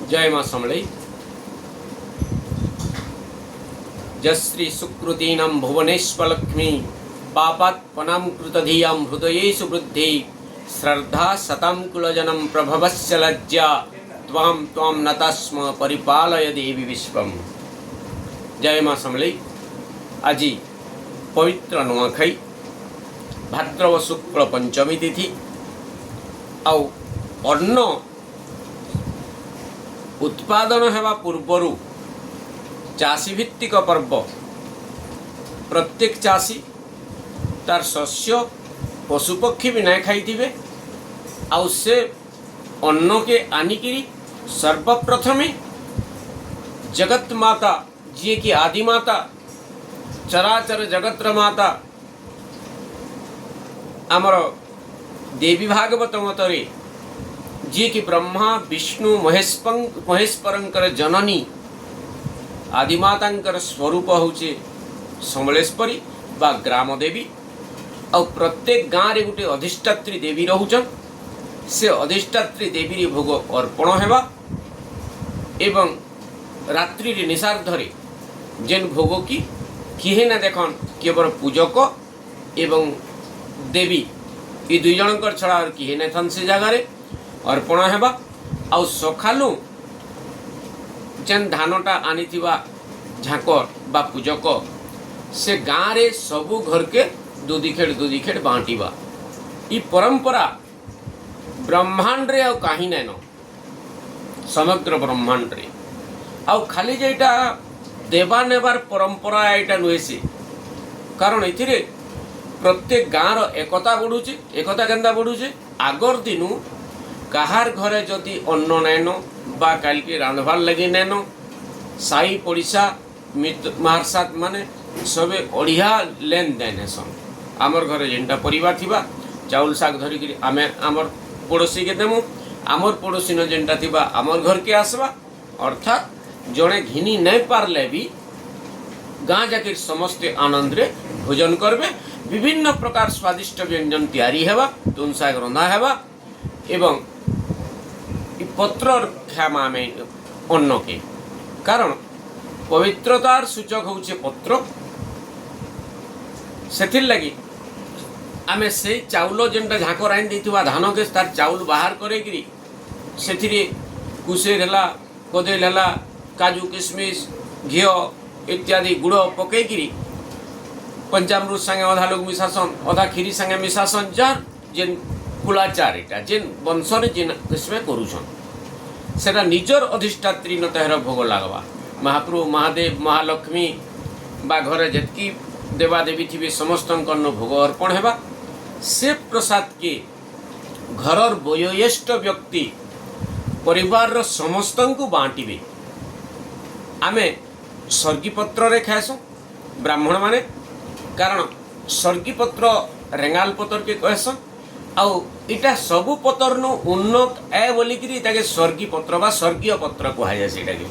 जय माँ समलई। जश्री सुकृतीनां भुवनेश्वलक्ष्मी पापात्पनां कृतधियां हृदयेषु वृद्धि श्रद्धा सतां कुलजनं प्रभवस्य लज्जा त्वां त्वां नतस्म परिपालय देवी विश्वम। जय माँ समलई। आज पवित्र नुआखाई भाद्रव शुक्ल पंचमी तिथि आउ अन्न उत्पादन हेबा पूर्वरु चाषी भित्तिक पर्व। प्रत्येक चाषी तार शस्य पशुपक्षी भी नहीं खाई आउ से अन्न के आनिकी सर्वप्रथमे जगत माता जी की आदि माता चराचर जगत्र माता आमर देवी भागवत मतरे जी की ब्रह्मा विष्णु महेश्वरंकर जननी आदिमातांकर स्वरूप होचे समलेश्वरी बा ग्राम देवी। और प्रत्येक गाँव रे गोटे अधिष्ठात्री देवी रहुचन। से अधिष्ठात्री देवी भोग अर्पण हेबा एवं रात्रि रे निशार्धरे जेन भोग की किहे ना देखन केवल पूजक एवं देवी ये दुई जनकर छड़ा और किहे ना थन से जगार अर्पण हेबा। आउ सखालु जेन धानटा आनीथिबा झाकर बा पूजक से गाँव रे सबु घर के दूधी खेड़ बांटीबा। ई परंपरा ब्रह्मांड रे आउ कहीं नैन समग्र ब्रह्मांड रे आउ खाली जेटा देवा नेबार परंपरा एटा नुहे से कारण एथिरे प्रत्येक गाँव एकता बढ़ुचे। एकता केंदा बढ़ुचे आगर दिनु कहार घरे जदि अन्न नैन बा काल के रांधबार लगे नैन साई पड़िशा मित्र मारसात माने सबे अढ़िया लेन देन हेसन। आमर घरे जेनटा परिवार थिबा चाउल साग धरिकी आमे आमर पड़ोसी के देमु आमर पड़ोसी न जेनटा थिबा आमर घर के आसबा। अर्थात जड़े घिनी नहीं पारले भी गाँ जाके समस्ते आनंद रे भोजन करबे। विभिन्न प्रकार स्वादिष्ट व्यंजन तैयारी हेबा तुन साग रंधा हेबा एवं पत्र खामा में अन्न के कारण पवित्रतार सूचक होचे पत्र। सेथिर लगी आमे से चाउल जेनटा झाकर आइन देथिबा धान के तार चाउल बाहर करे गिरी सेथिरे कुसेर हला कदेल हला काजू किशमिश घी इत्यादि गुड़ पकईकि पंचामृत संगे अधा लोग मिसासन अधा खीरी संगे मिसासन जार जेन कुलाचार एटा जेन वंशरे जेन किस्मे करूछन सेटा निजर अधिष्ठात्री न तहर भोग लागवा। महाप्रभु महादेव महालक्ष्मी बा घरे जेतकी देवादेवी थिबे समस्त भोग अर्पण हेबा। से प्रसाद के घरर वयोज्येष्ठ व्यक्ति परिवार समस्त को बांटिबे। आमे सर्गी पत्र रे खाएसु ब्राह्मण माने कारण सर्गी पत्र रेंगाल पत्र के कहसन आउ इटा सबु पत्र नु उन्नत ए बोलिकी ताके स्वर्गी पत्र बा स्वर्गीय पत्र कहा जाए। सेटा के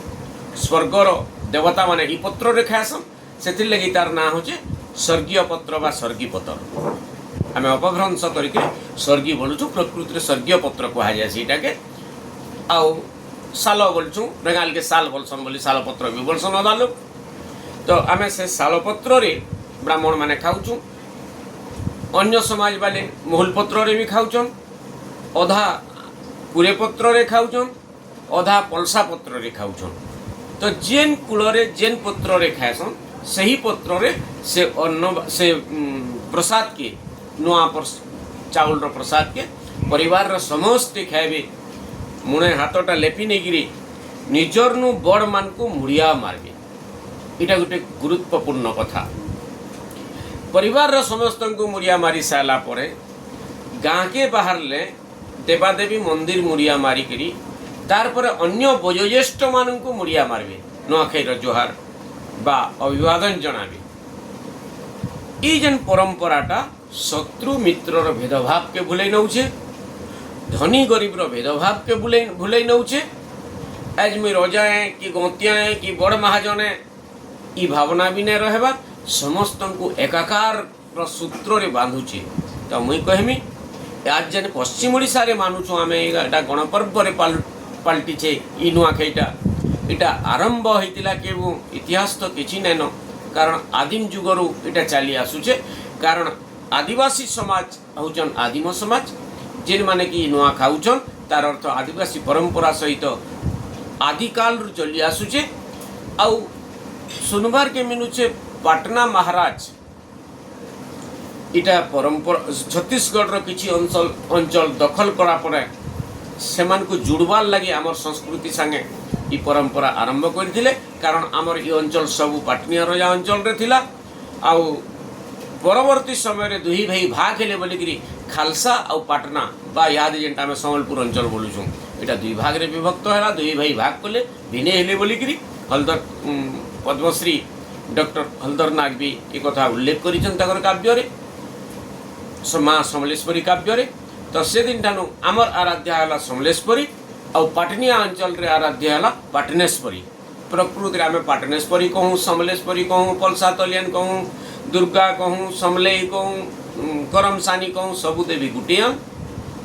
स्वर्गर देवता माने ई पत्र रे खाएसन सेथिर लगी तार ना होचे स्वर्गीय पत्र बा स्वर्गी पत्र। आमे अपभ्रंश करके स्वर्गी बोलुछु प्रकृति रे स्वर्गीय पत्र कहा जाए। सेटा के आउ साल बोलछुं रेंगाल के साल बोलसन बोली साल पत्र भी बोलसन अदा लोग। तो आमे से साल पत्र रे ब्राह्मण माने खाउछुं। अन्य समाज वाले महूल पत्र रे भी खाउछन अधा पुरे पत्र रे खाउछन अधा पलसा पत्र रे खाउछन। तो जेन कुल रे जेन पत्र रे खाएसन सही पत्र रे से अन्न से प्रसाद के नुआ पर चाउल रो प्रसाद के परिवार रो समस्त खाइबे। मुणे हाथटा लेपी नहीं निजर नु बड़ मान को मुड़िया मारबे। इटा गोटे गुरुत्वपूर्ण कथा। परिवार रो समस्त को मुड़िया मारी साला परे गाँ के बाहर ले देवादेवी मंदिर मुड़िया मारी करी तार पर अन्य वयोज्येष्ठ मान को मुड़िया मारबे। नुआखाईर जोहार बा अभिवादन जनाबे। ई जेन परंपराटा शत्रु मित्रर भेदभाव के भूलै नउछे धनी गरीब रो भेदभाव के भूलै नउछे। आज मैं रजा है कि गौतिया है कि बड़ महाजन है ई भावना भी नहीं रहबा समस्त को एकाकार सूत्र रे बांधुचे। तो मुई कहमी आज जेन पश्चिम ओडिशा रे मानुछु आमे एटा गणपर्व रे पाल्टिछे इ नुआखाईटा इटा आरंभ होइतिला के इतिहास तो किछि नैन कारण आदिम जुगरु इटा चली आसुचे कारण आदिवासी समाज होचन आदिम समाज जेन माने कि नुआ खाउछन तार अर्थ आदिवासी परंपरा सहित आदिकाल रु चली आसुचे आउ सुनबार के मिनुचे पाटना महाराज इटा परंपरा छत्तीसगढ़ रो किछि अंचल दखल करा पड़े सेमान को जुड़बार लगे आमर संस्कृति संगे इ परंपरा आरंभ करथिले कारण आमर इ अंचल सब पाटनिया रजा अंचल रे थिला आउ परवर्ती समय रे दुही भाई भाग हेले बोलिकरी खालसा और पाटना बा याद जेंटा में सम्बलपुर अंचल बोलुछुं इटा दुई भाग रे विभक्त हैला दुई भाई भाग कले भिने हेले बोलिकरी हलदर पद्मश्री डॉक्टर हलदर नाग भी ए कथा उल्लेख करिछन तकर काव्य रे माँ समलेश्वरी काव्य रे तो से दिन ठानु आमर आराध्या हैला समलेश्वरी और पाटनिया अंचल रे आराध्या हैला पाटनेश्वरी प्रकृति रे आमे पाटनेश्वरी कहूँ समलेश्वरी कहूँ पलसा तलियन कहूँ दुर्गा कहूँ समलेई कहूँ करमसानी कहूँ सबु देवी गुटिया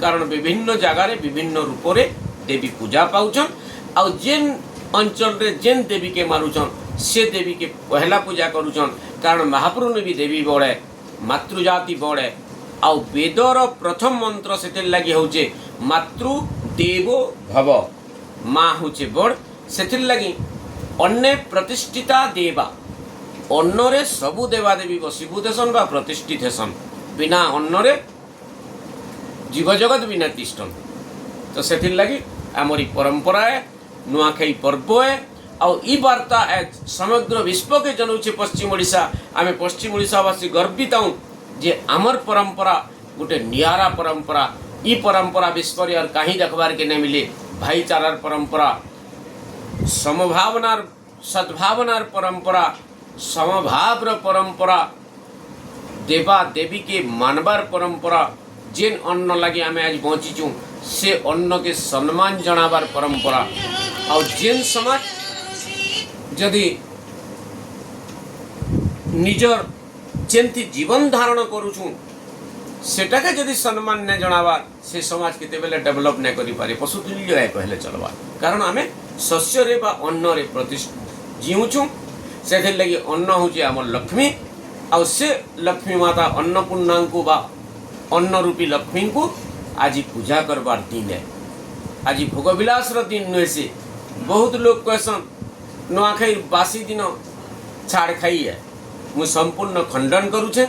कारण विभिन्न जगार विभिन्न रूप रे देवी पूजा पाउछन आउ जेन अंचल रे जेन देवी के मारुछन से देवी के पहला पूजा करुछन कारण महाप्रभु ने भी देवी बड़े मातृजाति बड़े आउ वेदर प्रथम मंत्र से लगी होचे मातृ देवो भव माँ होचे बड़ से लगी अन्य प्रतिष्ठिता देवा अन्नरे सबु देवादेवी बसीभूत हेसन बा प्रतिष्ठित हेसन बिना अन्नरे जीव जगत बिना तिष्ठन तो से लगी आमरी परंपरा है नुआखाई पर्व है और ई वार्ता समग्र विश्व के जनौचे पश्चिम ओडिशा आमे पश्चिम ओडिशावासी गर्वित हूँ जे आमर परंपरा गोटे नियारा परंपरा ई परंपरा विश्व और कहीं देखबार के नहीं मिले भाईचारार परंपरा समभावनार सद्भावनार परंपरा समभावर परंपरा देवा देवी के मानवार परंपरा जेन अन्न लगे आम आज बंचीचु से अन्न के सम्मान जनाबार परंपरा और जेन समाज जदि निजर जेमती जीवन धारण करुछुं सेटाके जदि सम्मान ने जनाबार से समाज केते बेले डेवलप ने करि पारे पशुतुल्य है कहले चलबा कारण आमे शस्य रे बा अन्न रे प्रतिष्ठित जीउछुं से लगी अन्न होचे आमर लक्ष्मी और से लक्ष्मी माता अन्नपूर्णा को बा अन्न रूपी लक्ष्मी को आज पूजा करबार दिन है आज भोगविलास दिन नुहे से बहुत लोग कहसन नुआखाई बासी दिन छाड़ खाई है मु संपूर्ण खंडन करुछे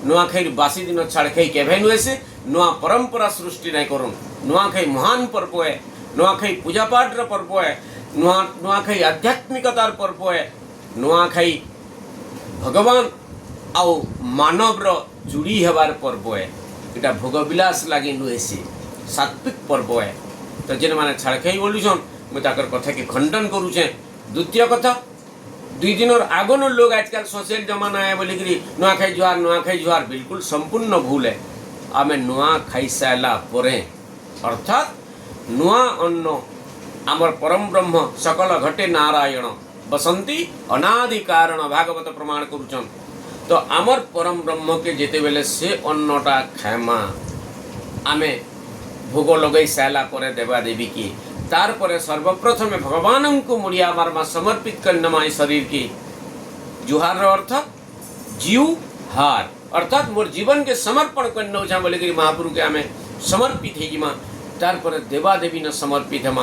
नुआखाई बासी दिन छाड़ खाई केभे नुहे से नुआ परंपरा सृष्टि नहीं करूँ नुआखाई महान पर्व है नुआखाई पूजा पाठ पर्व है नुआखाई आध्यात्मिकतार पर्व है नुआखाई भगवान आउ मानव जोड़ी हबार पर्व है इटा भोगविलास लगे नुहे से सात्विक पर्व है तो जेन मैंने छाड़खाई बोलुछन मुझे कथा के खंडन करुचे द्वितीय कथा दुई दिन आगन लोग आजकल सोशल जमाना है बोलिकी नुआखाई जुहार बिल्कुल संपूर्ण भूल है आम नुआ खाई सारा पर अर्थात नुआ अन्न आमर परम ब्रह्म सकल घटे नारायण बसंती अनादि कारण भागवत प्रमाण करुचन तो आमर परम ब्रह्म के जेते बेले से अन्नटा खाएमा आमे भोग लगे सारा पर देवा देवी की तार पर सर्वप्रथम भगवान को मुड़िया मारमा समर्पित करना शरीर की जुहार अर्थ जीव हार अर्थात मोर जीवन के समर्पण करना बोले महाप्रभु के आमे समर्पित है तार पर देवा देवी न समर्पित है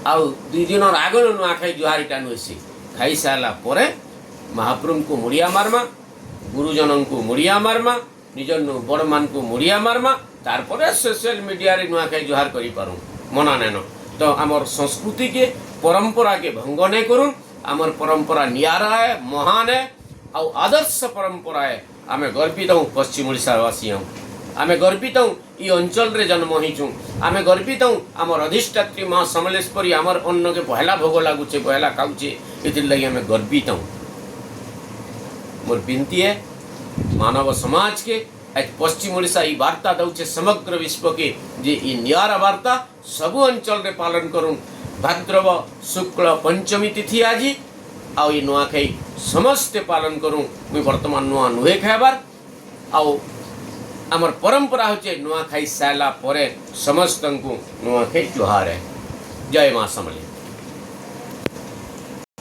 आउ दुई दिन आगन नुआखाई जुहार इटा नुसी खाई सारा पर महाप्रभु को मुड़िया मारमा गुरुजन को मुड़िया मारमा निजन बड़ मान को मुड़िया मारमा तार पर सोशल मीडिया रे नुआखाई जुहार करि पारूं मना नैन तो आमर संस्कृति के परंपरा के भंग नहीं करूँ आमर परंपरा नियारा है महान है और आदर्श परंपरा है आमे गर्वित हूँ पश्चिम ओडिशावासी हूँ आमे गर्वित हूँ ये अंचल रे जन्म होइछुं आमे गर्वित हूँ आमर अधिष्ठात्री माँ समलेश्वरी आमर अन्न के पहला भोग लागुचे पहला खाऊचे इतिर लगी आमे गर्वित हूँ मोर विनती है मानव समाज के आज पश्चिम ओडिशा ई वार्ता दौचे समग्र विश्व के जे ई नियारा वार्ता सबु अंचल रे पालन करूँ भाद्रव शुक्ल पंचमी तिथि आज आउ ई नुआखाई समस्ते पालन करूँ मुई वर्तमान नुआ नुहे खाइबार आउ आमर परंपरा होचे नुआखाई सारा पर समस्त को नुआखाई जुहार है। ଜୟ ମା ସମଲେଇ।